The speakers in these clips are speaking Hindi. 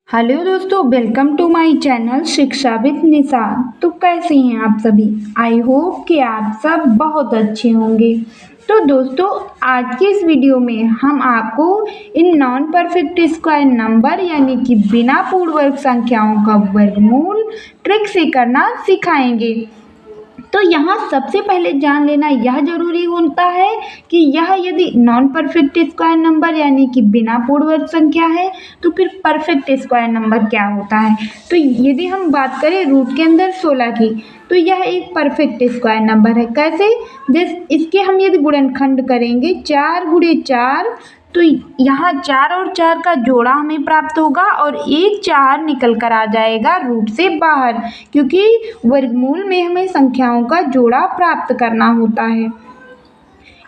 हेलो दोस्तों, वेलकम टू माय चैनल शिक्षा विद निशा। तो कैसे हैं आप सभी? आई होप कि आप सब बहुत अच्छे होंगे। तो दोस्तों, आज के इस वीडियो में हम आपको in non perfect square number यानी कि बिना पूर्ण वर्ग संख्याओं का वर्गमूल ट्रिक से करना सिखाएंगे। तो यहाँ सबसे पहले जान लेना यह जरूरी होता है कि यह यदि नॉन परफेक्ट स्क्वायर नंबर यानी कि बिना पूर्ण वर्ग संख्या है तो फिर परफेक्ट स्क्वायर नंबर क्या होता है। तो यदि हम बात करें रूट के अंदर 16 की, तो यह एक परफेक्ट स्क्वायर नंबर है। कैसे? जैसे इसके हम यदि गुणनखंड करेंगे 4 गुणे 4, तो यहाँ 4 और 4 का जोड़ा हमें प्राप्त होगा और एक 4 निकल कर आ जाएगा रूट से बाहर, क्योंकि वर्गमूल में हमें संख्याओं का जोड़ा प्राप्त करना होता है।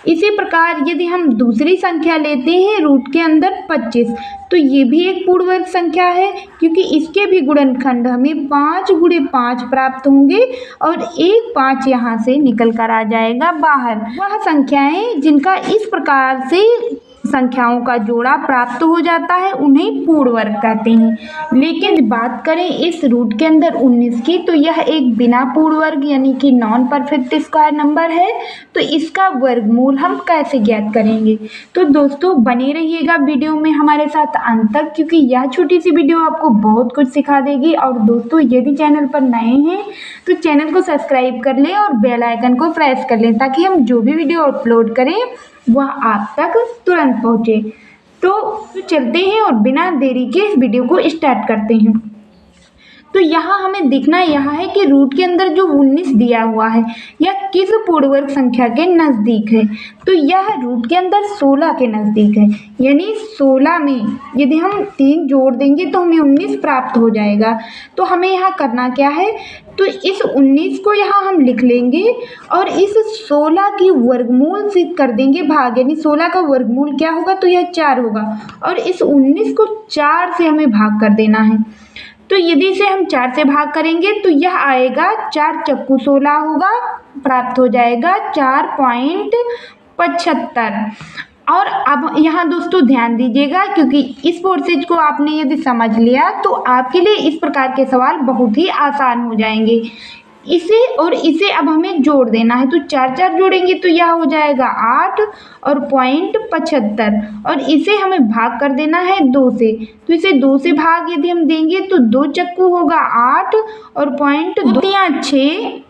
इसी प्रकार यदि हम दूसरी संख्या लेते हैं रूट के अंदर 25, तो ये भी एक पूर्ण वर्ग संख्या है, क्योंकि इसके भी गुणनखंड हमें 5 गुणे 5 प्राप्त होंगे और एक 5 यहाँ से निकल कर आ जाएगा बाहर। वह संख्याएं जिनका इस प्रकार से संख्याओं का जोड़ा प्राप्त हो जाता है उन्हें पूर्ण वर्ग कहते हैं। लेकिन बात करें इस रूट के अंदर 19 की, तो यह एक बिना पूर्ण वर्ग यानी कि नॉन परफेक्ट स्क्वायर नंबर है। तो इसका वर्गमूल हम कैसे ज्ञात करेंगे? तो दोस्तों, बने रहिएगा वीडियो में हमारे साथ अंत तक, क्योंकि यह छोटी सी वीडियो आपको बहुत कुछ सिखा देगी। और दोस्तों, यदि चैनल पर नए हैं तो चैनल को सब्सक्राइब कर लें और बेल आइकन को प्रेस कर लें, ताकि हम जो भी वीडियो अपलोड करें वह आप तक तुरंत पहुँचे। तो चलते हैं और बिना देरी के इस वीडियो को स्टार्ट करते हैं। तो यहाँ हमें देखना यह है कि रूट के अंदर जो 19 दिया हुआ है यह किस पूर्ण वर्ग संख्या के नज़दीक है। तो यह रूट के अंदर 16 के नज़दीक है, यानी 16 में यदि हम 3 जोड़ देंगे तो हमें 19 प्राप्त हो जाएगा। तो हमें यहाँ करना क्या है? तो इस 19 को यहाँ हम लिख लेंगे और इस 16 की वर्गमूल से कर देंगे भाग, यानी 16 का वर्गमूल क्या होगा? तो यह 4 होगा और इस 19 को 4 से हमें भाग कर देना है। तो यदि इसे हम 4 से भाग करेंगे तो यह आएगा 4 चक्कू 16 होगा, प्राप्त हो जाएगा 4.75। और अब यहाँ दोस्तों ध्यान दीजिएगा, क्योंकि इस प्रोसेस को आपने यदि समझ लिया तो आपके लिए इस प्रकार के सवाल बहुत ही आसान हो जाएंगे। इसे और इसे अब हमें जोड़ देना है, तो 4 4 जोड़ेंगे तो यह हो जाएगा 8 और 0.75, और इसे हमें भाग कर देना है 2 से। तो इसे 2 से भाग यदि हम देंगे तो 2 चक्कू होगा 8 और 6,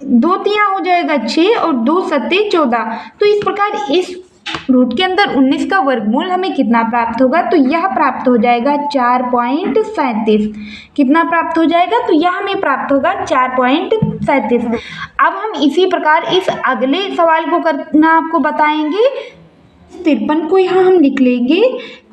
2 तियां हो जाएगा 6 और 2 सत्ते 14। तो इस प्रकार इस रूट के अंदर 19 का वर्गमूल हमें कितना प्राप्त होगा? तो यह प्राप्त हो जाएगा 4.37। कितना प्राप्त हो जाएगा? तो यह हमें प्राप्त होगा 4.37। अब हम इसी प्रकार इस अगले सवाल को करना आपको बताएंगे। 53 को यहाँ हम लिख लेंगे,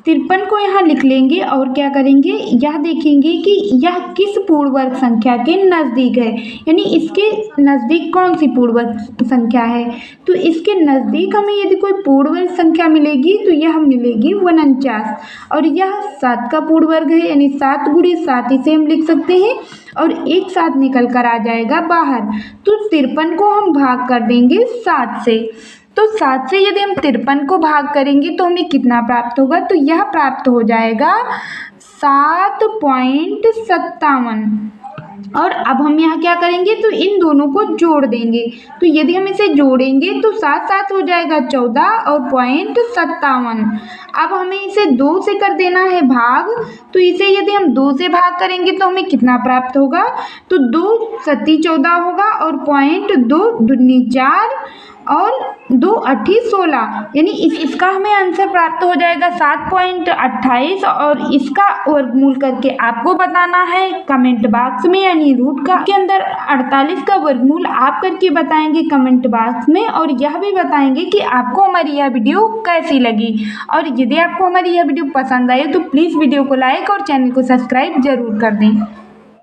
53 को यहाँ लिख लेंगे और क्या करेंगे? यह देखेंगे कि यह किस पूर्ण वर्ग संख्या के नज़दीक है, यानी इसके नज़दीक कौन सी पूर्ण वर्ग संख्या है। तो इसके नज़दीक हमें यदि कोई पूर्ण वर्ग संख्या मिलेगी तो यह मिलेगी 49, और यह 7 का पूर्ण वर्ग है, यानी 7 गुणे 7 इसे हम लिख सकते हैं और एक साथ निकल कर आ जाएगा बाहर। तो 53 को हम भाग कर देंगे 7 से। तो 7 से यदि हम 53 को भाग करेंगे तो हमें कितना प्राप्त होगा? तो यह प्राप्त हो जाएगा 7.57। और अब हम यहाँ क्या करेंगे? तो इन दोनों को जोड़ देंगे। तो यदि हम इसे जोड़ेंगे तो 7 7 हो जाएगा 14 और 0.57। अब हमें इसे 2 से कर देना है भाग। तो इसे यदि हम 2 से भाग करेंगे तो हमें कितना प्राप्त होगा? तो 2 सत्ती 14 होगा और 0.2 दूनी 4 और 2 8 16, यानी इसका हमें आंसर प्राप्त हो जाएगा 7.28। और इसका वर्गमूल करके आपको बताना है कमेंट बॉक्स में, यानी रूट का के अंदर 48 का वर्गमूल आप करके बताएंगे कमेंट बॉक्स में, और यह भी बताएंगे कि आपको हमारी यह वीडियो कैसी लगी। और यदि आपको हमारी यह वीडियो पसंद आए तो प्लीज़ वीडियो को लाइक और चैनल को सब्सक्राइब जरूर कर दें।